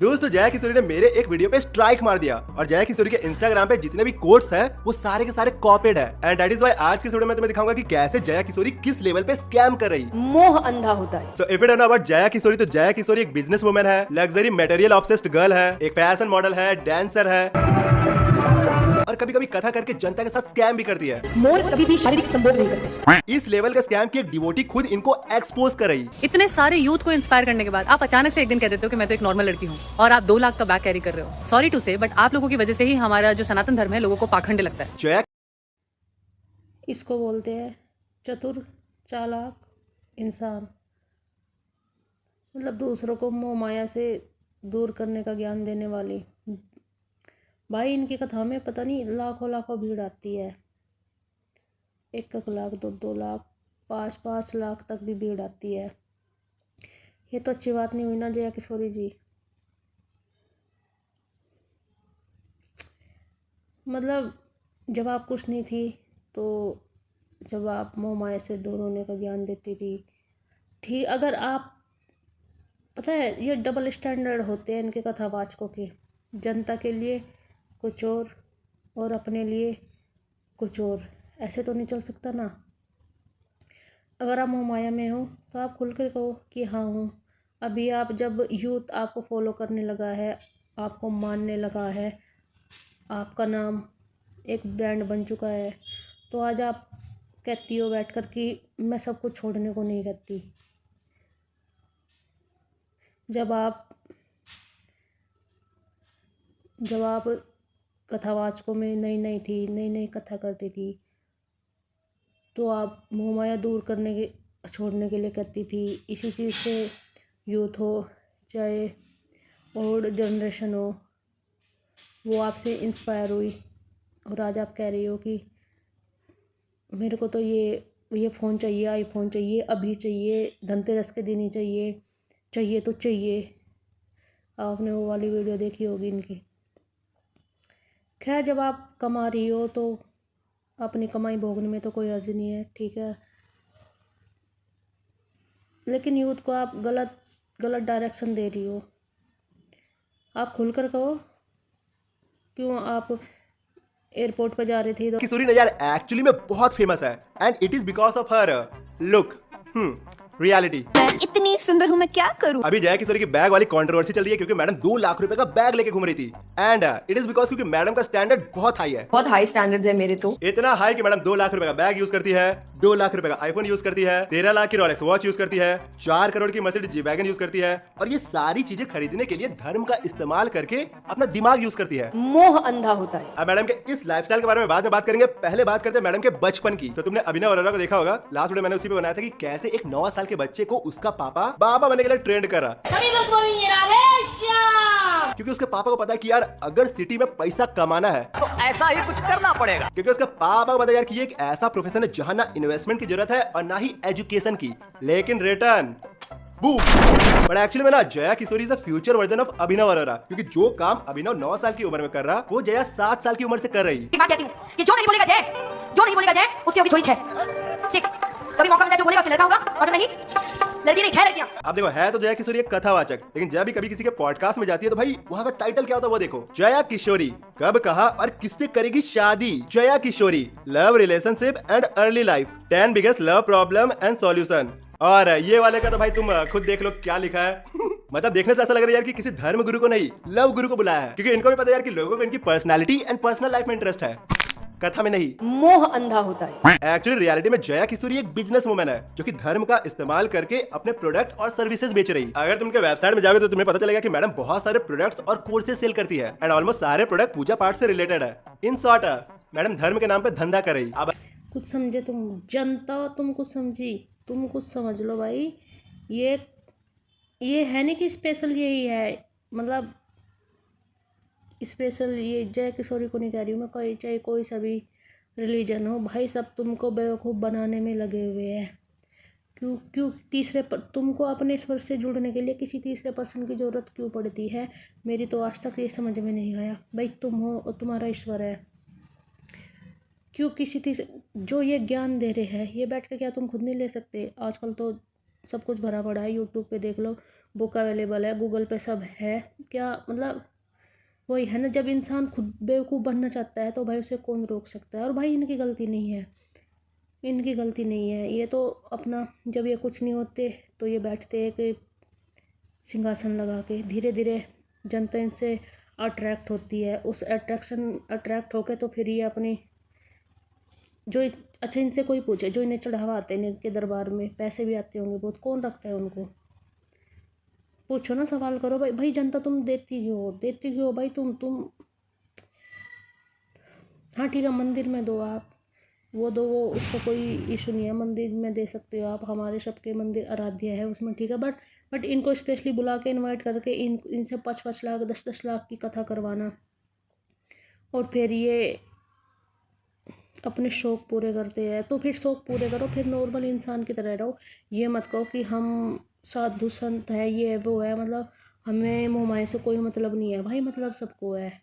दोस्तों जया किशोरी ने मेरे एक वीडियो पे स्ट्राइक मार दिया और जया किशोरी के इंस्टाग्राम पे जितने भी कोट्स है वो सारे के सारे कॉपीड है एंड दैट इज व्हाई आज की वीडियो में तुम्हें दिखाऊंगा कि कैसे जया किशोरी किस लेवल पे स्कैम कर रही। मोह अंधा होता है। So if you don't know about Jaya Kishori, तो जया किशोरी एक बिजनेस वुमन है, लग्जरी मटेरियल ऑब्सेस्ड गर्ल है, एक फैशन मॉडल है, डांसर है और कभी कभी कथा करके जनता के साथ स्कैम भी करती है। मोर कभी भी शारीरिक संभोग नहीं करते। इस लेवल का स्कैम की एक डिवोटी खुद इनको एक्सपोज कर रही। इतने सारे यूथ को इंस्पायर करने के बाद आप अचानक से एक दिन कह देते हो कि मैं तो एक नॉर्मल लड़की हूँ और आप 2 लाख का बैग कैरी कर रहे हो। सॉरी टू से बट आप लोगों की वजह से ही हमारा जो सनातन धर्म है लोगों को पाखंड लगता है। जया इसको बोलते हैं चतुर चालाक इंसान, मतलब दूसरों को मोह माया से दूर करने का ज्ञान देने वाली। भाई इनकी कथा में पता नहीं लाखों लाखों भीड़ आती है, 1-1 लाख 2-2 लाख 5-5 लाख तक भी भीड़ आती है। ये तो अच्छी बात नहीं हुई ना जया किशोरी जी। मतलब जब आप कुछ नहीं थी तो जब आप मोह माया से दूर होने का ज्ञान देती थी, ठीक। अगर आप पता है ये डबल स्टैंडर्ड होते हैं इनके कथावाचकों के, जनता के लिए कुछ और अपने लिए कुछ और। ऐसे तो नहीं चल सकता ना। अगर आप मोह माया में हो तो आप खुल कर कहो कि हाँ हूँ। अभी आप जब यूथ आपको फॉलो करने लगा है, आपको मानने लगा है, आपका नाम एक ब्रांड बन चुका है, तो आज आप कहती हो बैठ कर कि मैं सब कुछ छोड़ने को नहीं कहती। जब आप कथावाचकों में नई थी, नई कथा करती थी, तो आप मोह माया दूर करने के छोड़ने के लिए कहती थी। इसी चीज़ से यूथ हो चाहे ओल्ड जनरेशन हो, वो आपसे इंस्पायर हुई और आज आप कह रही हो कि मेरे को तो ये फ़ोन चाहिए, आईफोन चाहिए, अभी चाहिए, धनतेरस के दिन ही चाहिए तो चाहिए। आपने वो वाली वीडियो देखी होगी इनकी। खैर जब आप कमा रही हो तो अपनी कमाई भोगने में तो कोई अर्ज नहीं है, ठीक है। लेकिन यूथ को आप गलत डायरेक्शन दे रही हो। आप खुलकर कहो क्यों आप एयरपोर्ट पर जा रही थी तो किशोरी ने यार एक्चुअली में बहुत फेमस है and it is because of her look reality. इतनी सुंदर हूँ मैं क्या करूँ। अभी जया किशोरी की बैग वाली कंट्रोवर्सी चल रही है क्योंकि मैडम 2 लाख रुपए का बैग लेके घूम रही थी एंड इट इज बिकॉज क्योंकि मैडम का स्टैंडर्ड बहुत हाई है। बहुत हाई स्टैंडर्ड्स है मेरे तो। इतना हाई कि मैडम 2 लाख रुपए का बैग यूज करती है, 2 लाख रुपए का आईफोन यूज करती है, 13 लाख की रोलेक्स वॉच यूज करती है, 4 करोड़ की मर्सिडीज जी वैगन यूज करती है और ये सारी चीजें खरीदने के लिए धर्म का इस्तेमाल करके अपना दिमाग यूज करती है। मोह अंधा होता है। अब मैडम के इस लाइफस्टाइल के बारे में बाद में बात करेंगे, पहले बात करते हैं मैडम के बचपन की। तो तुमने अभिनव अरोरा को देखा होगा, लास्ट वीडियो मैंने उसी पे बनाया था कि कैसे एक 9 साल के बच्चे को उसका पापा बाबा बनने के लिए ट्रेंड कर रहा, क्योंकि उसके पापा को पता है कि यार अगर सिटी में पैसा कमाना है तो ऐसा ही कुछ करना पड़ेगा। क्योंकि उसके पापा को पता है यार कि ये एक ऐसा प्रोफेशन है जहां ना इन्वेस्टमेंट की जरूरत है और ना ही एजुकेशन की, लेकिन रिटर्न बूम। बट एक्चुअली में ना Jaya Kishori is a future version of Abhinav Arora, क्योंकि जो काम अभिनव 9 साल की उम्र में कर रहा वो जया 7 साल की उम्र से कर रही। बात कहती हूँ कि जो नहीं बोलेगा जय उसकी होगी छोरी 6 कभी मौका मिला जो बोलेगा उसकी लड़का होगा और नहीं लड़की नहीं 6 लड़कियां। अब देखो है तो जया किशोरी एक कथावाचक, लेकिन जब भी कभी किसी के पॉडकास्ट में जाती है तो भाई वहाँ का टाइटल क्या होता है वो देखो, जया किशोरी कब कहा और किससे करेगी शादी। Jaya Kishori love relationship and early life, 10 biggest love problem and solution. और ये वाले का तो भाई तुम खुद देख लो क्या लिखा है। मतलब देखने से ऐसा लग रहा है यार कि किसी धर्म गुरु को नहीं लव गुरु को बुलाया है, क्योंकि इनको भी पता है यार कि लोगों को इनकी पर्सनालिटी एंड पर्सनल लाइफ में इंटरेस्ट है, कथा में नहीं। मोह अंधा होता है। एक्चुअली रियलिटी में जया किशोरी एक बिजनेस वुमन है जो कि धर्म का इस्तेमाल करके अपने प्रोडक्ट और सर्विसेज बेच रही। अगर तुम उनके वेबसाइट में जाओगे तो तुम्हें पता चलेगा कि मैडम बहुत सारे प्रोडक्ट्स और कोर्सेज सेल करती है एंड ऑलमोस्ट सारे प्रोडक्ट पूजा पाठ से रिलेटेड है। इन शॉर्ट मैडम धर्म के नाम पे धंधा कर रही। अब कुछ समझे तुम, जनता हो तुम कुछ समझी, तुम कुछ समझ लो भाई। ये है नहीं कि स्पेशल यही है, मतलब स्पेशल ये जया किशोरी को नहीं कह रही हूँ मैं, चाहे कोई सा भी रिलीजन हो भाई, सब तुमको बेवकूफ़ बनाने में लगे हुए हैं। क्यों तुमको अपने ईश्वर से जुड़ने के लिए किसी तीसरे पर्सन की ज़रूरत क्यों पड़ती है? मेरी तो आज तक ये समझ में नहीं आया। भाई तुम हो और तुम्हारा ईश्वर है, क्यों किसी तीसरे जो ये ज्ञान दे रहे हैं ये बैठ के क्या तुम खुद नहीं ले सकते? आजकल तो सब कुछ भरा पड़ा है, यूट्यूब पे देख लो, बुक अवेलेबल है, गूगल पे सब है। क्या मतलब वही है ना, जब इंसान खुद बेवकूफ़ बनना चाहता है तो भाई उसे कौन रोक सकता है। और भाई इनकी गलती नहीं है, इनकी गलती नहीं है। ये तो अपना जब ये कुछ नहीं होते तो ये बैठते एक सिंहासन लगा के, धीरे धीरे जनता इनसे अट्रैक्ट होती है। उस अट्रैक्ट होके तो फिर ये अपनी जो अच्छा इनसे कोई पूछे, जो इन्हें चढ़ावा आते हैं इनके दरबार में, पैसे भी आते होंगे बहुत, कौन रखता है उनको? पूछो ना, सवाल करो भाई। भाई जनता तुम देती क्यों हो भाई? तुम हाँ ठीक है, मंदिर में दो आप, वो दो, वो उसका कोई इशू नहीं है, मंदिर में दे सकते हो आप, हमारे सबके मंदिर आराध्य है उसमें, ठीक है। बट इनको स्पेशली बुला के इनवाइट करके इनसे 5-5 लाख 10-10 लाख की कथा करवाना, और फिर ये अपने शौक पूरे करते हैं। तो फिर शौक पूरे करो, फिर नॉर्मल इंसान की तरह रहो। ये मत कहो कि हम साधु संत है, ये वो है, मतलब हमें मोहमाया से कोई मतलब नहीं है। भाई मतलब सबको है।